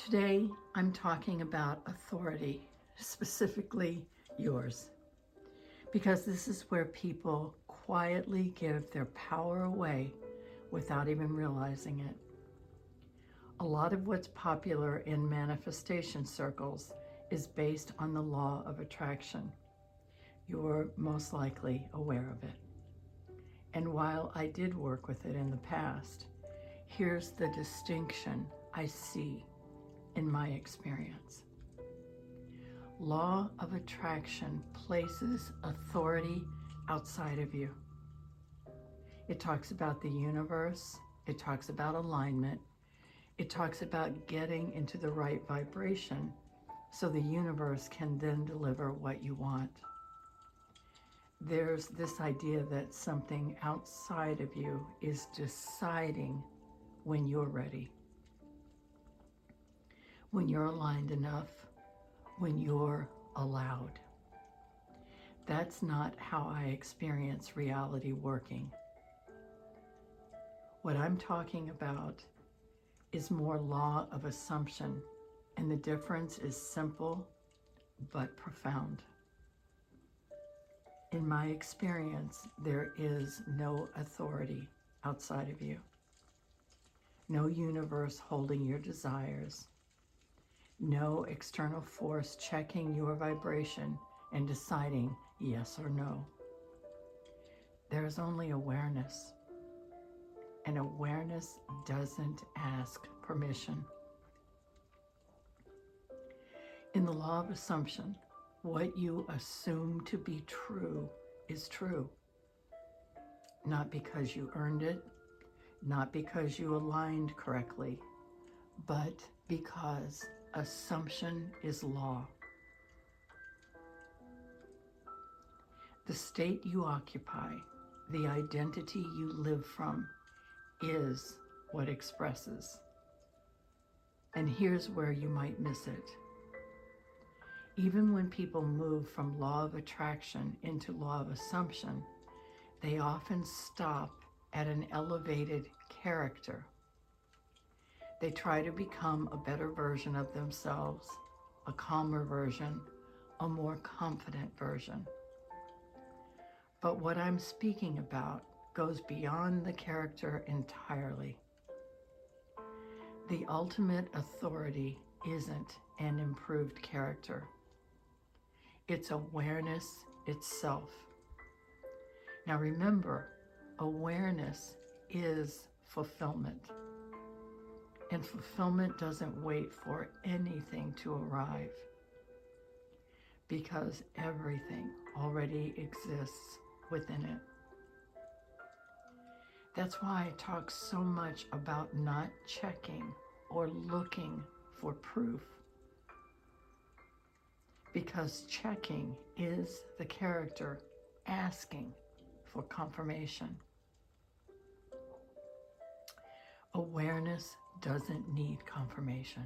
Today, I'm talking about authority, specifically yours, because this is where people quietly give their power away without even realizing it. A lot of what's popular in manifestation circles is based on the law of attraction. You're most likely aware of it. And while I did work with it in the past, here's the distinction I see in my experience. Law of attraction places authority outside of you. It talks about the universe. It talks about alignment. It talks about getting into the right vibration so the universe can then deliver what you want. There's this idea that something outside of you is deciding when you're ready, when you're aligned enough, when you're allowed. That's not how I experience reality working. What I'm talking about is more law of assumption, and the difference is simple but profound. In my experience, there is no authority outside of you, no universe holding your desires, no external force checking your vibration and deciding yes or no. There is only awareness, and awareness doesn't ask permission. In the law of assumption, what you assume to be true is true. Not because you earned it, not because you aligned correctly, but because assumption is law. The state you occupy, the identity you live from, is what expresses. And here's where you might miss it. Even when people move from law of attraction into law of assumption, they often stop at an elevated character. They try to become a better version of themselves, a calmer version, a more confident version. But what I'm speaking about goes beyond the character entirely. The ultimate authority isn't an improved character. It's awareness itself. Now remember, awareness is fulfillment. And fulfillment doesn't wait for anything to arrive, because everything already exists within it. That's why I talk so much about not checking or looking for proof, because checking is the character asking for confirmation. Awareness doesn't need confirmation.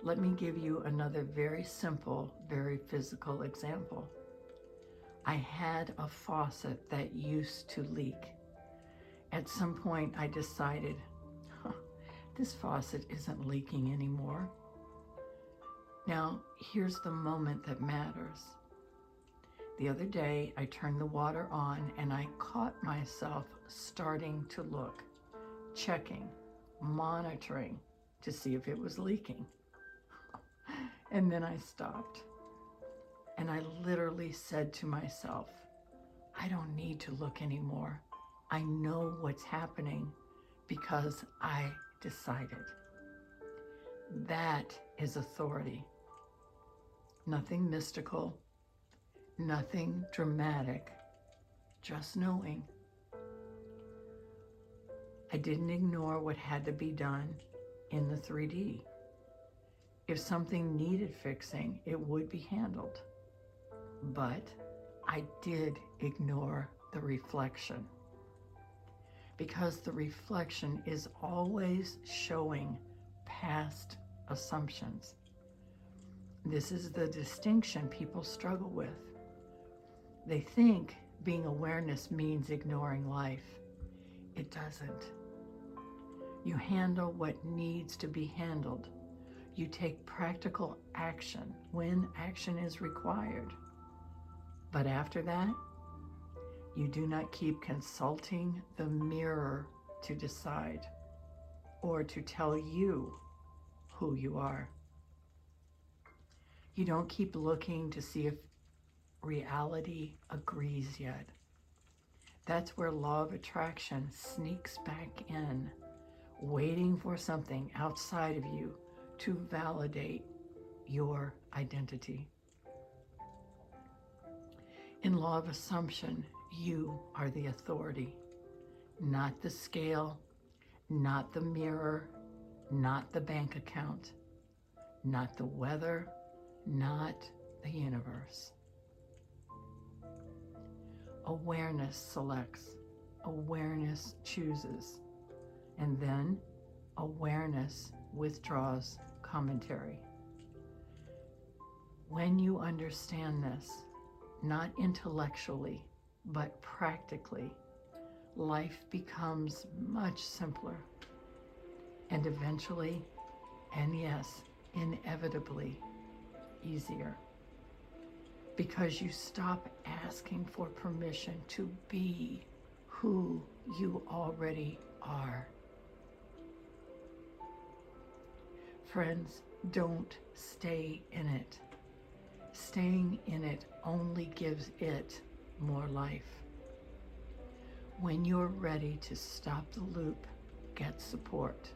Let me give you another very simple, very physical example. I had a faucet that used to leak. At some point I decided, this faucet isn't leaking anymore. Now, here's the moment that matters. The other day, I turned the water on and I caught myself starting to look, checking, monitoring to see if it was leaking. And then I stopped. And I literally said to myself, I don't need to look anymore. I know what's happening because I decided. That is authority. Nothing mystical, nothing dramatic, just knowing. I didn't ignore what had to be done in the 3D. If something needed fixing, it would be handled. But I did ignore the reflection, because the reflection is always showing past assumptions. This is the distinction people struggle with. They think being awareness means ignoring life. It doesn't. You handle what needs to be handled. You take practical action when action is required. But after that, you do not keep consulting the mirror to decide or to tell you who you are. You don't keep looking to see if reality agrees yet. That's where law of attraction sneaks back in, waiting for something outside of you to validate your identity. In law of assumption, you are the authority, not the scale, not the mirror, not the bank account, not the weather, not the universe. Awareness selects, awareness chooses, and then awareness withdraws commentary. When you understand this, not intellectually, but practically, life becomes much simpler. And eventually, and yes, inevitably, easier. Because you stop asking for permission to be who you already are. Friends, don't stay in it. Staying in it only gives it more life. When you're ready to stop the loop, get support.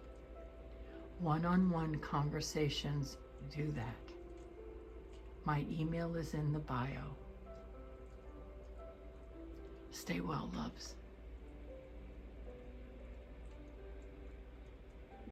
One-on-one conversations do that. My email is in the bio. Stay well, loves.